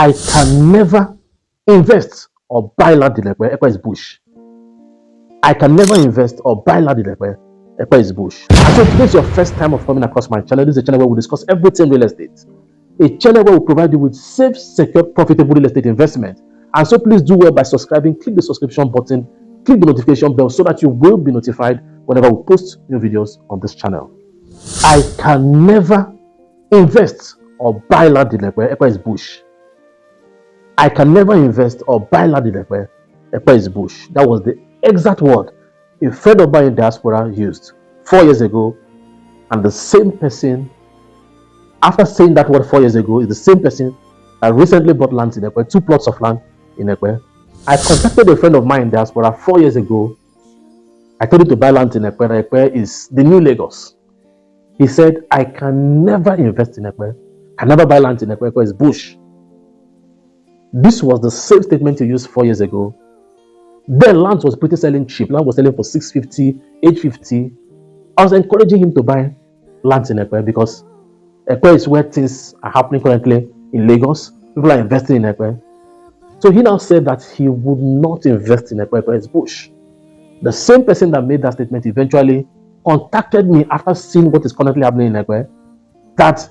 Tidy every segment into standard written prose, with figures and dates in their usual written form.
I can never invest or buy land in Ekpe. Ekpe is bush. I can never invest or buy land in Ekpe. Ekpe is bush. And so if this is your first time of coming across my channel, this is a channel where we discuss everything real estate. A channel where we provide you with safe, secure, profitable real estate investment. And so please do well by subscribing, click the subscription button, click the notification bell so that you will be notified whenever we post new videos on this channel. I can never invest or buy land in Ekpe. Ekpe is bush. I can never invest or buy land in Ekpe. Ekpe is bush. That was the exact word a friend of mine in diaspora used 4 years ago. And the same person, after saying that word 4 years ago, is the same person that recently bought land in Ekpe, 2 plots of land in Ekpe. I contacted a friend of mine in diaspora 4 years ago. I told him to buy land in Ekpe. Ekpe is the new Lagos. He said, I can never invest in Ekpe. I can never buy land in Ekpe. Ekpe is bush. This was the same statement he used 4 years ago. Then land was pretty selling cheap. Land was selling for 650, 850. I was encouraging him to buy land in Ekpe because Ekpe is where things are happening currently in Lagos. People are investing in Ekpe. So he now said that he would not invest in Ekpe. Ekpe is bush. The same person that made that statement eventually contacted me after seeing what is currently happening in Ekpe, that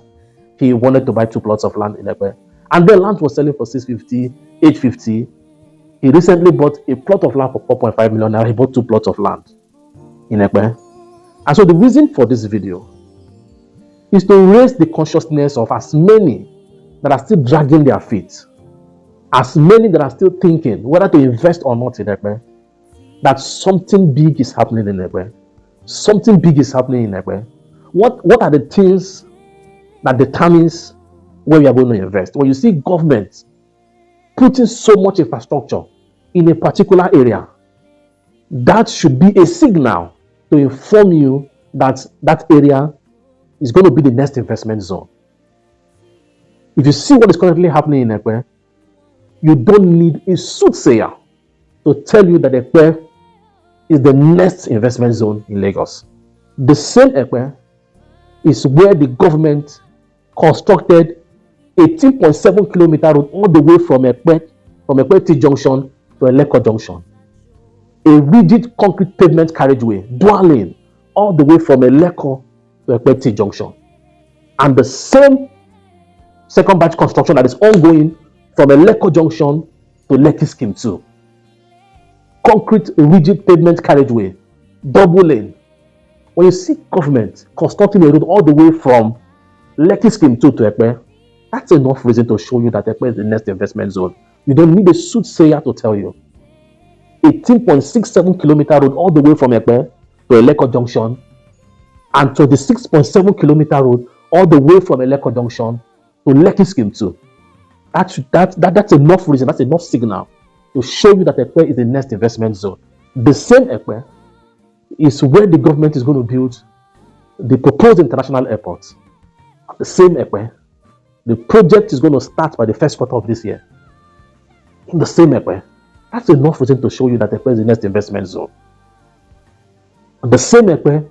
he wanted to buy 2 plots of land in Ekpe. And the land was selling for 650, 850. He recently bought a plot of land for 4.5 million. Now he bought 2 plots of land in Ekpe. And so the reason for this video is to raise the consciousness of as many that are still dragging their feet, as many that are still thinking whether to invest or not in Ekpe, that something big is happening in Ekpe. Something big is happening in Ekpe. What are the things that determines where we are going to invest? When you see government putting so much infrastructure in a particular area, that should be a signal to inform you that that area is going to be the next investment zone. If you see what is currently happening in Ekpe, you don't need a soothsayer to tell you that Ekpe is the next investment zone in Lagos. The same Ekpe is where the government constructed 18.7 kilometer road all the way from Ekpe T junction to Eleko junction. A rigid concrete pavement carriageway, dual lane, all the way from Eleko to Ekpe T junction. And the same second batch construction that is ongoing from Eleko junction to Lekki Scheme 2. Concrete rigid pavement carriageway, double lane. When you see government constructing a road all the way from Lekki Scheme 2 to Ekpe, that's enough reason to show you that Ekpe is the next investment zone. You don't need a soothsayer to tell you. 18.67 kilometer road all the way from Ekpe to Eleko junction, and 26.7 kilometer road all the way from Eleko junction to Lekki Scheme 2. That's enough reason, that's enough signal to show you that Ekpe is the next investment zone. The same Ekpe is where the government is going to build the proposed international airport. The same Ekpe, the project is going to start by the first quarter of this year. In the same Ekpe, that's enough reason to show you that Ekpe is the next investment zone. The same Ekpe,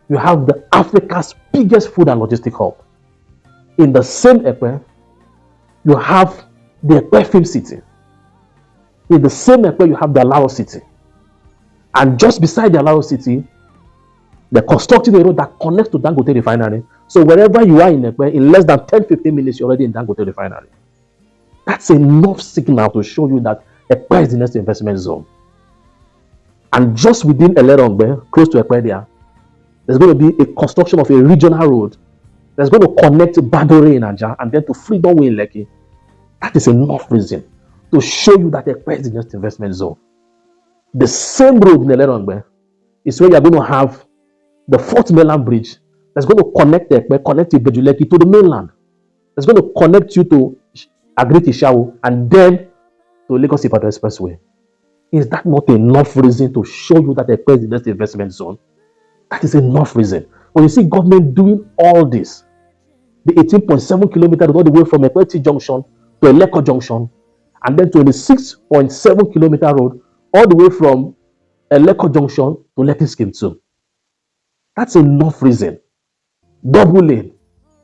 you have the Africa's biggest food and logistic hub. In the same Ekpe, you have the Ekpe Film City. In the same Ekpe, you have the Alaro City. And just beside the Alaro City, they're constructing a road that connects to Dangote Refinery. So wherever you are in Ekpe, in less than 10-15 minutes, you're already in Dangote Refinery. That's enough signal to show you that Ekpe is the next investment zone. And just within Elerongbe, close to Ekpe there's going to be a construction of a regional road that's going to connect Badore in Aja and then to Freedom Way in Lekki. That is enough reason to show you that Ekpe is the next investment zone. The same road in Elerongbe is where you're going to have the 4th mainland bridge that's going to connect Ekpe, connect Ibeju Lekki to the mainland. That's going to connect you to Agriti Shao and then to Lagos Ibadan Expressway. Is that not enough reason to show you that Ekpe is the next investment zone? That is enough reason. When you see government doing all this, the 18.7 kilometers all the way from Ekpe T junction to Eleko junction, and then 26.7 kilometer road all the way from Eleko junction to Lekki Scheme 2. That's enough reason. Double lane,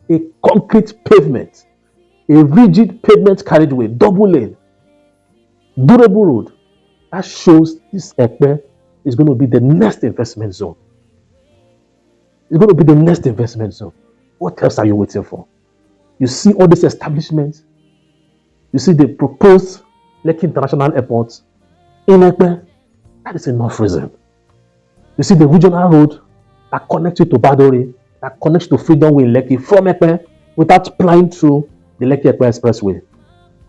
a concrete pavement, a rigid pavement carriageway, double lane, durable road. That shows this Ekpe is going to be the next investment zone. It's going to be the next investment zone. What else are you waiting for? You see all these establishments. You see the proposed Lekki International Airport in Ekpe. That is enough reason. You see the regional road that connects you to Badore, that connects to Freedom Way in Lekki from Ekpe without flying through the Lekki-Ekpe Expressway.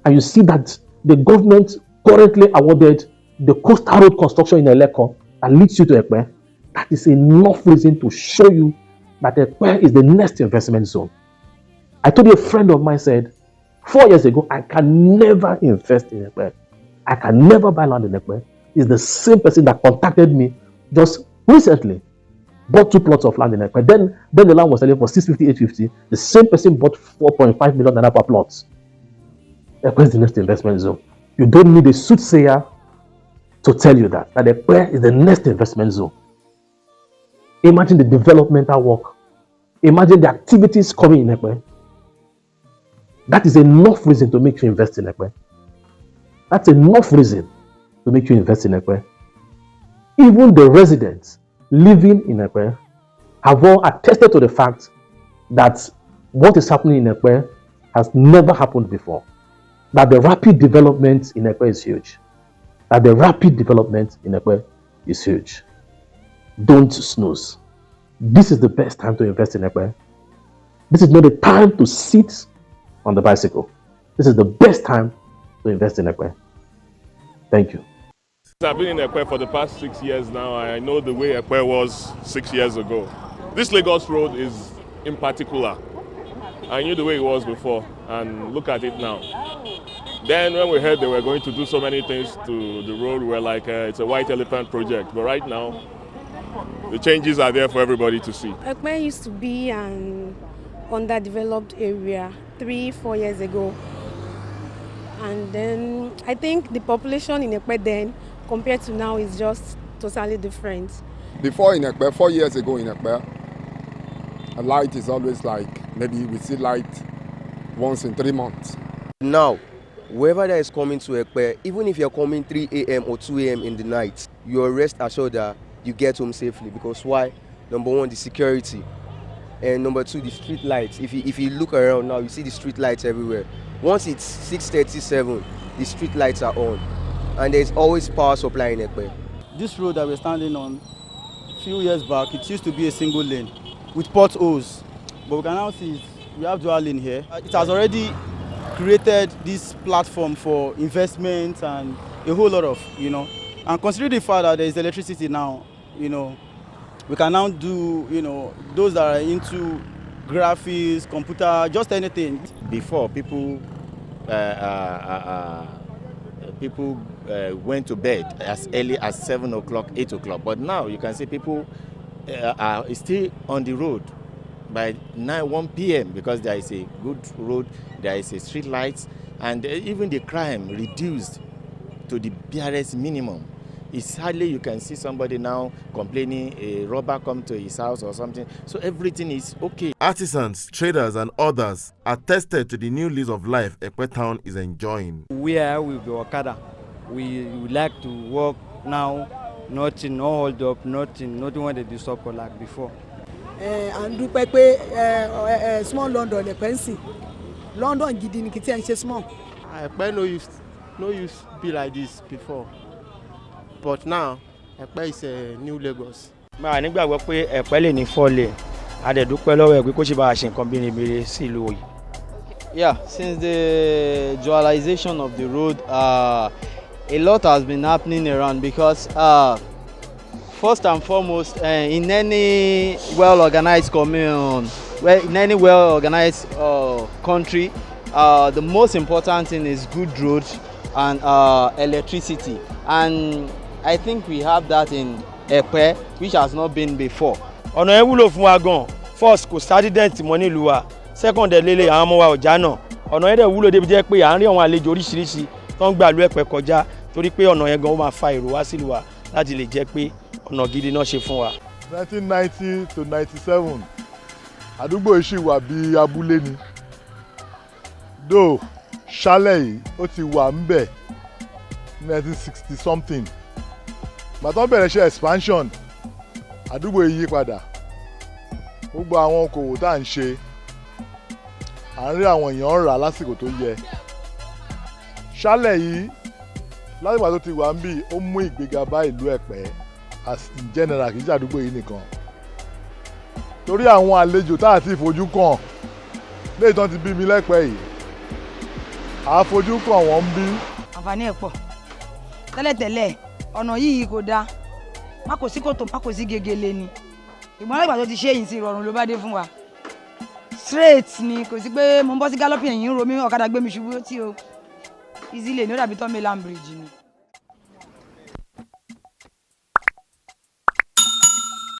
And you see that the government currently awarded the coastal road construction in Eleko that leads you to Ekpe. That is enough reason to show you that Ekpe is the next investment zone. I told you a friend of mine said, 4 years ago, I can never invest in Ekpe. I can never buy land in Ekpe. It's the same person that contacted me just recently, bought 2 plots of land in Ekpe. Then the land was selling for 650, 850. The same person bought 4.5 million naira per plot. Ekpe is the next investment zone. You don't need a soothsayer to tell you that Ekpe is the next investment zone. Imagine the developmental work. Imagine the activities coming in Ekpe. That is enough reason to make you invest in Ekpe. That's enough reason to make you invest in Ekpe. Even the residents living in Ekpe have all attested to the fact that what is happening in Ekpe has never happened before. That the rapid development in Ekpe is huge. That the rapid development in Ekpe is huge. Don't snooze. This is the best time to invest in Ekpe. This is not the time to sit on the bicycle. This is the best time to invest in Ekpe. Thank you. I've been in Ekpe for the past 6 years now. I know the way Ekpe was 6 years ago. This Lagos road is in particular. I knew the way it was before, and look at it now. Then when we heard they were going to do so many things to the road, we were like, it's a white elephant project. But right now, the changes are there for everybody to see. Ekpe used to be an underdeveloped area 3-4 years ago. And then I think the population in Ekpe then compared to now is just totally different. Before in Ekpe, 4 years ago in Ekpe, a light is always like, maybe we see light once in 3 months. Now, whoever that is coming to Ekpe, even if you're coming 3 a.m. or 2 a.m. in the night, you're rest assured that you get home safely. Because why? Number one, the security. And number two, the street lights. If you look around now, you see the street lights everywhere. Once it's 6:37, the street lights are on. And there's always power supply in Ekpe. This road that we're standing on, a few years back, it used to be a single lane with potholes. But we can now see we have dual lane here. It has already created this platform for investment and a whole lot of, and considering the fact that there is electricity now, we can now do, those that are into graphics, computer, just anything. Before, people went to bed as early as 7 o'clock, 8 o'clock. But now you can see people are still on the road by 1 p.m. because there is a good road, there is a street lights, and even the crime reduced to the barest minimum. It's hardly you can see somebody now complaining a robber come to his house or something. So everything is okay. Artisans, traders and others attested to the new lease of life Ekpe town is enjoying. We are with the Okada. We like to work now, nothing, no hold up, nothing when they disturb like before. And do Ekpe small London Ekpe London gidi ni kiti en small. Ekpe no used to be like this before. But now, Ekpe is a new Lagos. Ma nígbàgbọ́ pé Ekpe lè ní 4 lane. A dẹ̀ dúpẹ́ lọ́wọ́ ẹ̀ pé kó ṣe bá a ṣe nǹkan bínibíni sí ìlú yìí. Yeah, since the dualization of the road, a lot has been happening around because first and foremost, in any well-organized country, the most important thing is good roads and electricity. And I think we have that in Ekpe, which has not been before. Ọ̀nà ẹ̀ wúlò fún wa gan. First, kò sádídẹ̀ntì mọ́ nílùú wa. Second, lélẹ̀ àwọn ọmọ wa ọ̀já náà. Ọ̀nà ẹ̀ dẹ̀ wúlò débi jẹ́ pé à ń rí àwọn àlejò oríṣiríṣi tó ń gbà lú Ekpe kọjá torí pé ọ̀nà yẹn gan ó máa fa èrò wá sílùú wa láti lè jẹ́ pé ọ̀nà gidi náà ṣe fún wa. 1990 to 97, àdúgbò yìí ṣì wà bí abúlé ni. though ṣálẹ̀ yìí ó ti wà ń bẹ̀ 1960 something bàtọ́ bẹ̀rẹ̀ ṣe expansion àdúgbò yìí yí padà gbogbo àwọn okòwò tá à ń ṣe à ń rí àwọn èèyàn rà lásìkò tó yẹ ṣálẹ̀ yìí látìgbà tó ti wà ń bì ó mú ìgbéga bá ìlú Ẹ̀pẹ́ as in general kì í ṣe àdúgbò yìí nìkan torí àwọn àlejò tá à ti fojú kàn léyìí tán ti bí mi lẹ́pẹ́ yìí à á fojú kàn wọ́n ń bí. àǹfààní ẹ̀ pọ̀ tẹ́lẹ̀tẹ́lẹ̀ ọ̀nà yìí kò dáa má kò sí kòtò má kò sí gegele ni ìgbọ́n lágbà tó ti ṣe èyí sí ìrọ̀rùn ló bá dé fún wa straight ni kò sí pé mo ń bọ́ sí galloping ẹ̀yìn ń ro mí ọ̀kadà gbé mi ṣubú tí o easy lane ní ó dàbí tọ́ mainland bridge ni.